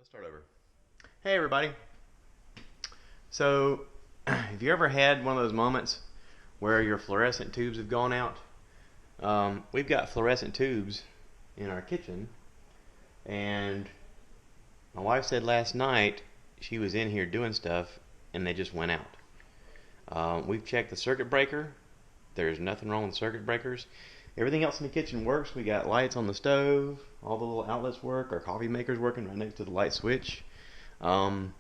Let's start over. Hey everybody. So, have you ever had one of those moments where your fluorescent tubes have gone out? We've got fluorescent tubes in our kitchen, and my wife said last night she was in here doing stuff and they just went out. We've checked the circuit breaker. There's nothing wrong with circuit breakers. Everything else in the kitchen works. We got lights on the stove. All the little outlets work. Our coffee maker's working right next to the light switch. I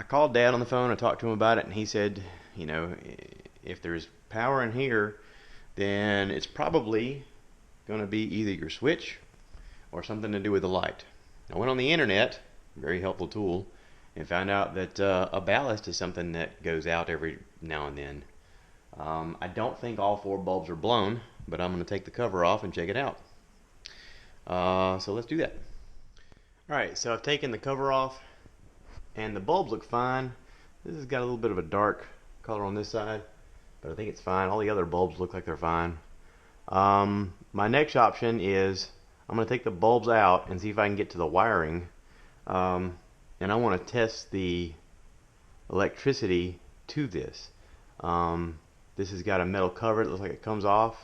called Dad on the phone. I talked to him about it, and he said, if there's power in here, then it's probably going to be either your switch or something to do with the light. I went on the internet, very helpful tool, and found out that a ballast is something that goes out every now and then. I don't think all 4 bulbs are blown, but I'm going to take the cover off and check it out. So let's do that. Alright, so I've taken the cover off, and the bulbs look fine. This has got a little bit of a dark color on this side, but I think it's fine. All the other bulbs look like they're fine. My next option is I'm going to take the bulbs out and see if I can get to the wiring. And I want to test the electricity to this. This has got a metal cover. It looks like it comes off.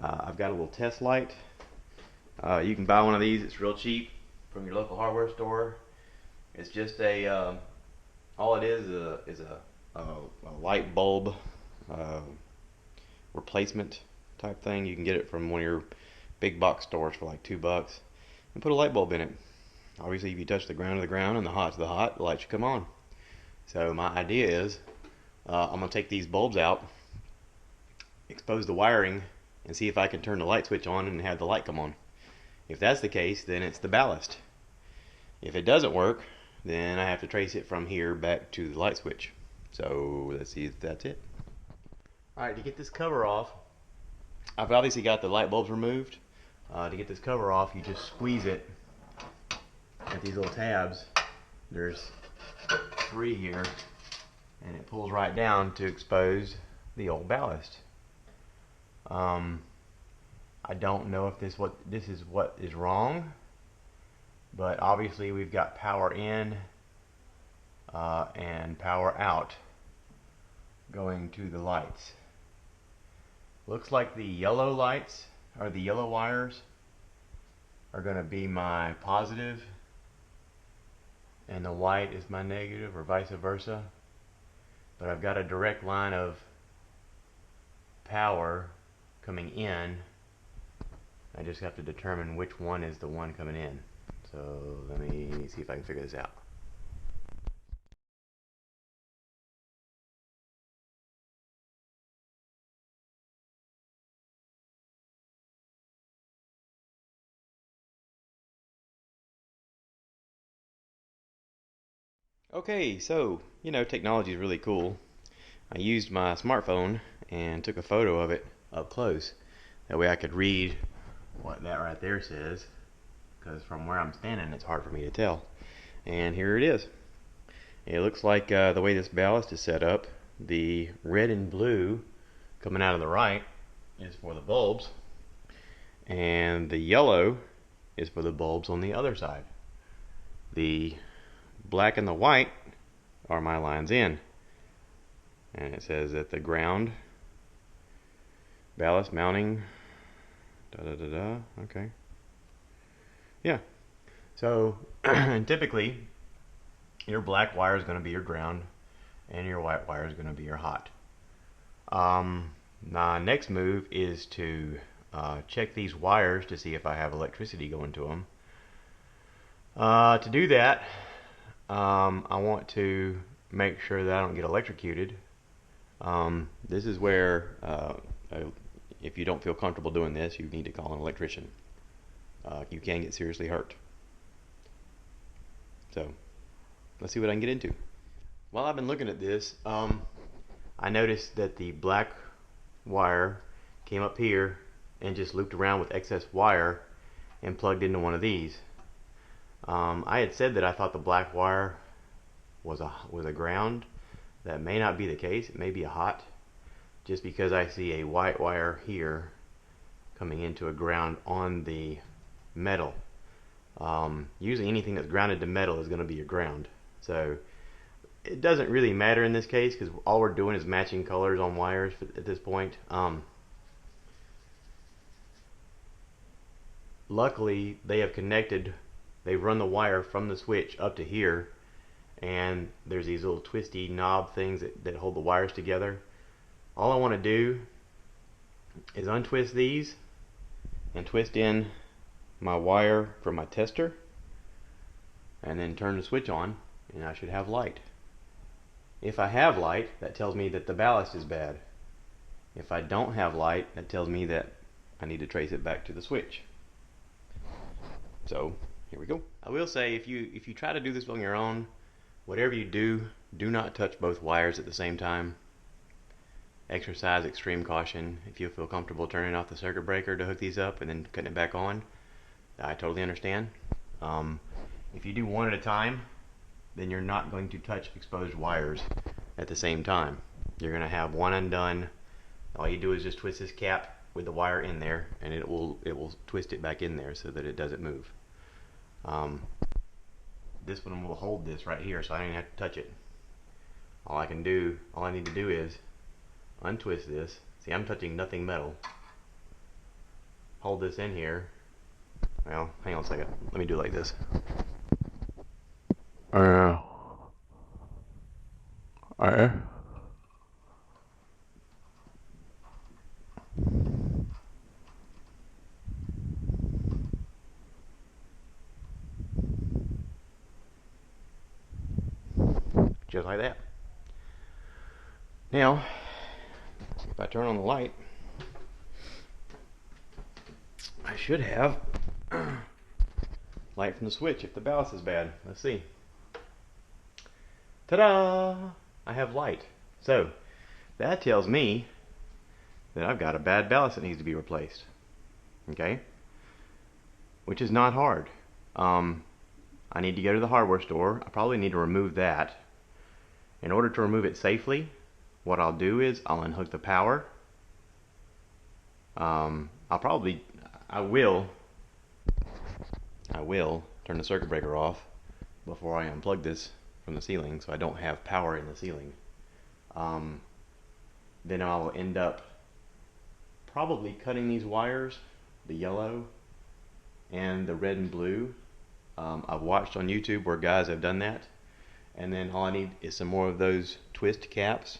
I've got a little test light. You can buy one of these. It's real cheap from your local hardware store. It's just all it is a light bulb replacement type thing. You can get it from one of your big box stores for like $2 and put a light bulb in it. Obviously, if you touch the ground to the ground and the hot to the hot, the light should come on. So my idea is I'm going to take these bulbs out, expose the wiring, and see if I can turn the light switch on and have the light come on. If that's the case, then it's the ballast. If it doesn't work, then I have to trace it from here back to the light switch. So let's see if that's it. Alright, to get this cover off, I've obviously got the light bulbs removed. To get this cover off, you just squeeze it at these little tabs. There's 3 here, and it pulls right down to expose the old ballast. I don't know if this is what is wrong, but obviously we've got power in and power out going to the lights. Looks like the yellow lights, or the yellow wires, are going to be my positive and the white is my negative, or vice versa. But I've got a direct line of power coming in. I just have to determine which one is the one coming in. So let me see if I can figure this out. Okay, so, technology is really cool. I used my smartphone and took a photo of it up close. That way I could read what that right there says, because from where I'm standing it's hard for me to tell. And here it is. It looks like the way this ballast is set up, the red and blue coming out of the right is for the bulbs, and the yellow is for the bulbs on the other side. The black and the white are my lines in, and it says that the ground ballast mounting okay, yeah. So typically your black wire is going to be your ground and your white wire is going to be your hot. My next move is to check these wires to see if I have electricity going to them. To do that, I want to make sure that I don't get electrocuted. This is where if you don't feel comfortable doing this, you need to call an electrician. You can get seriously hurt. So let's see what I can get into. While I've been looking at this, I noticed that the black wire came up here and just looped around with excess wire and plugged into one of these. I had said that I thought the black wire was a ground. That may not be the case. It may be a hot, just because I see a white wire here coming into a ground on the metal. Usually anything that's grounded to metal is going to be your ground. So it doesn't really matter in this case because all we're doing is matching colors on wires at this point. Luckily, they've run the wire from the switch up to here, and there's these little twisty knob things that hold the wires together. All I want to do is untwist these and twist in my wire from my tester, and then turn the switch on, and I should have light. If I have light, that tells me that the ballast is bad. If I don't have light, that tells me that I need to trace it back to the switch. So here we go. I will say, if you try to do this on your own, whatever you do, do not touch both wires at the same time. Exercise extreme caution. If you feel comfortable turning off the circuit breaker to hook these up and then cutting it back on, I totally understand. If you do one at a time, then you're not going to touch exposed wires at the same time. You're going to have one undone. All you do is just twist this cap with the wire in there, and it will twist it back in there so that it doesn't move. This one will hold this right here, so I don't even have to touch it. All I need to do is untwist this. See, I'm touching nothing metal. Hold this in here. Well, hang on a second. Let me do it like this. Just like that. Now, if I turn on the light, I should have light from the switch if the ballast is bad. Let's see. Ta-da! I have light. So that tells me that I've got a bad ballast that needs to be replaced. Okay? Which is not hard. I need to go to the hardware store. I probably need to remove that. In order to remove it safely, what I'll do is I'll unhook the power. I will turn the circuit breaker off before I unplug this from the ceiling, so I don't have power in the ceiling. Then I'll end up probably cutting these wires, the yellow and the red and blue. I've watched on YouTube where guys have done that, and then all I need is some more of those twist caps,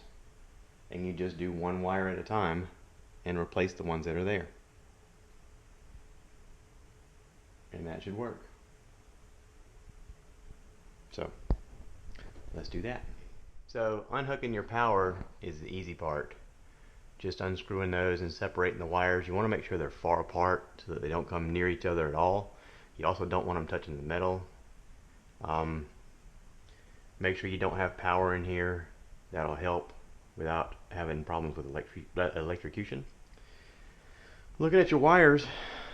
and you just do one wire at a time and replace the ones that are there, and that should work. So let's do that. So unhooking your power is the easy part. Just unscrewing those and separating the wires. You want to make sure they're far apart so that they don't come near each other at all. You also don't want them touching the metal. Make sure you don't have power in here. That'll help without having problems with electrocution. Looking at your wires,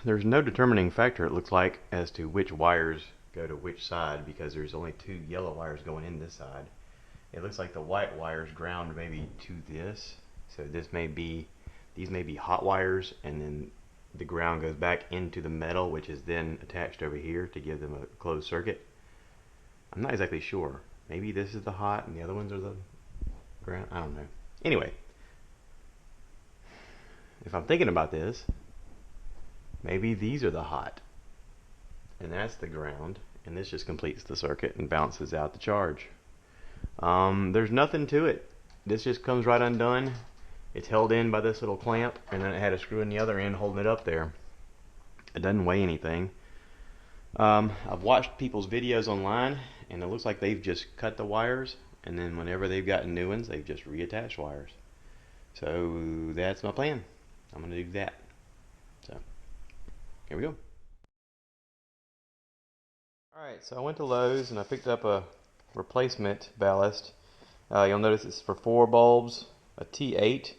there's no determining factor, it looks like, as to which wires go to which side, because there's only two yellow wires going in this side. It looks like the white wires ground maybe to this, so these may be hot wires, and then the ground goes back into the metal, which is then attached over here to give them a closed circuit. I'm not exactly sure. Maybe this is the hot and the other ones are the ground. I don't know. Anyway, if I'm thinking about this, maybe these are the hot and that's the ground, and this just completes the circuit and bounces out the charge. There's nothing to it. This just comes right undone. It's held in by this little clamp, and then it had a screw in the other end holding it up there. It doesn't weigh anything. I've watched people's videos online, and it looks like they've just cut the wires, and then whenever they've gotten new ones, they've just reattached wires. So that's my plan. I'm going to do that. So here we go. Alright, so I went to Lowe's and I picked up a replacement ballast. You'll notice it's for 4 bulbs, a T8.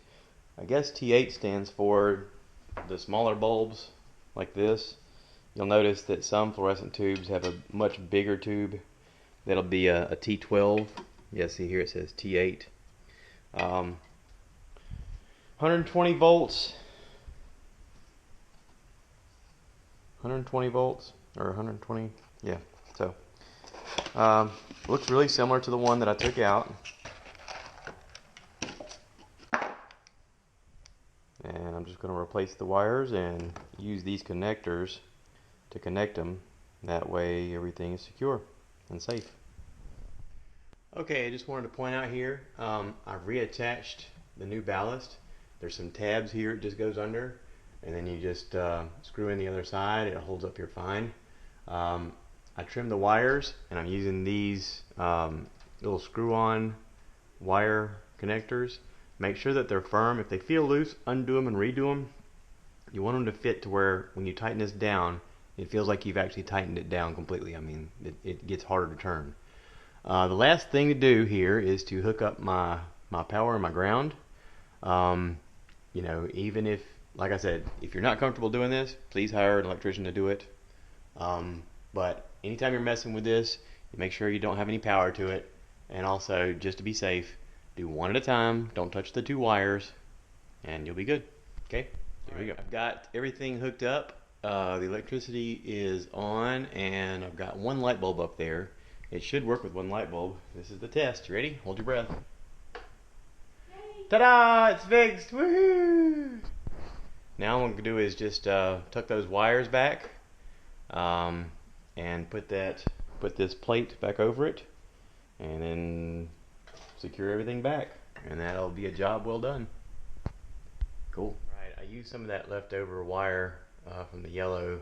I guess T8 stands for the smaller bulbs like this. You'll notice that some fluorescent tubes have a much bigger tube. That'll be a T12. Yeah, see here it says T8. 120 volts. 120 volts or 120. Yeah. So looks really similar to the one that I took out. And I'm just going to replace the wires and use these connectors to connect them. That way everything is secure and safe. Okay, I just wanted to point out here, I've reattached the new ballast. There's some tabs here it just goes under, and then you just screw in the other side. It holds up here fine. I trimmed the wires, and I'm using these little screw-on wire connectors. Make sure that they're firm. If they feel loose, undo them and redo them. You want them to fit to where when you tighten this down, it feels like you've actually tightened it down completely. I mean, it gets harder to turn. The last thing to do here is to hook up my power and my ground. You know, even if, like I said, if you're not comfortable doing this, please hire an electrician to do it. But anytime you're messing with this, you make sure you don't have any power to it. And also, just to be safe, do one at a time. Don't touch the two wires, and you'll be good. Okay, here we go. I've got everything hooked up. The electricity is on, and I've got one light bulb up there. It should work with one light bulb. This is the test. You ready? Hold your breath. Ta-da! It's fixed! Woohoo! Now what I'm going to do is just tuck those wires back and put this plate back over it, and then secure everything back, and that'll be a job well done. Cool. Right, I used some of that leftover wire from the yellow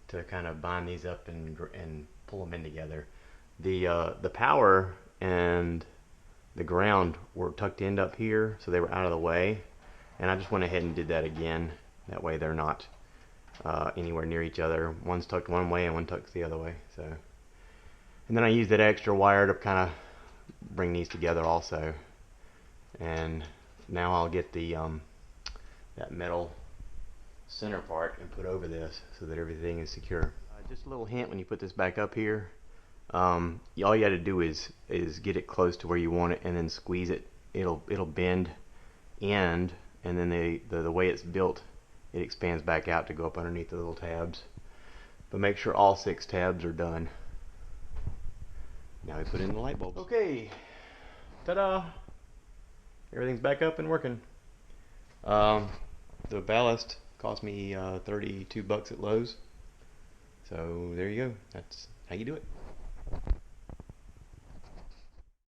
to kind of bind these up and pull them in together. The power and the ground were tucked in up here, so they were out of the way, and I just went ahead and did that again. That way they're not anywhere near each other. One's tucked one way and one tucked the other way. So, and then I used that extra wire to kind of bring these together also. And now I'll get the that metal center part and put over this so that everything is secure. Just a little hint when you put this back up here. All you got to do is get it close to where you want it and then squeeze it. It'll bend in, and then the way it's built, it expands back out to go up underneath the little tabs. But make sure all 6 tabs are done. Now we put in the light bulbs. Okay, ta-da! Everything's back up and working. The ballast cost me $32 at Lowe's. So there you go. That's how you do it.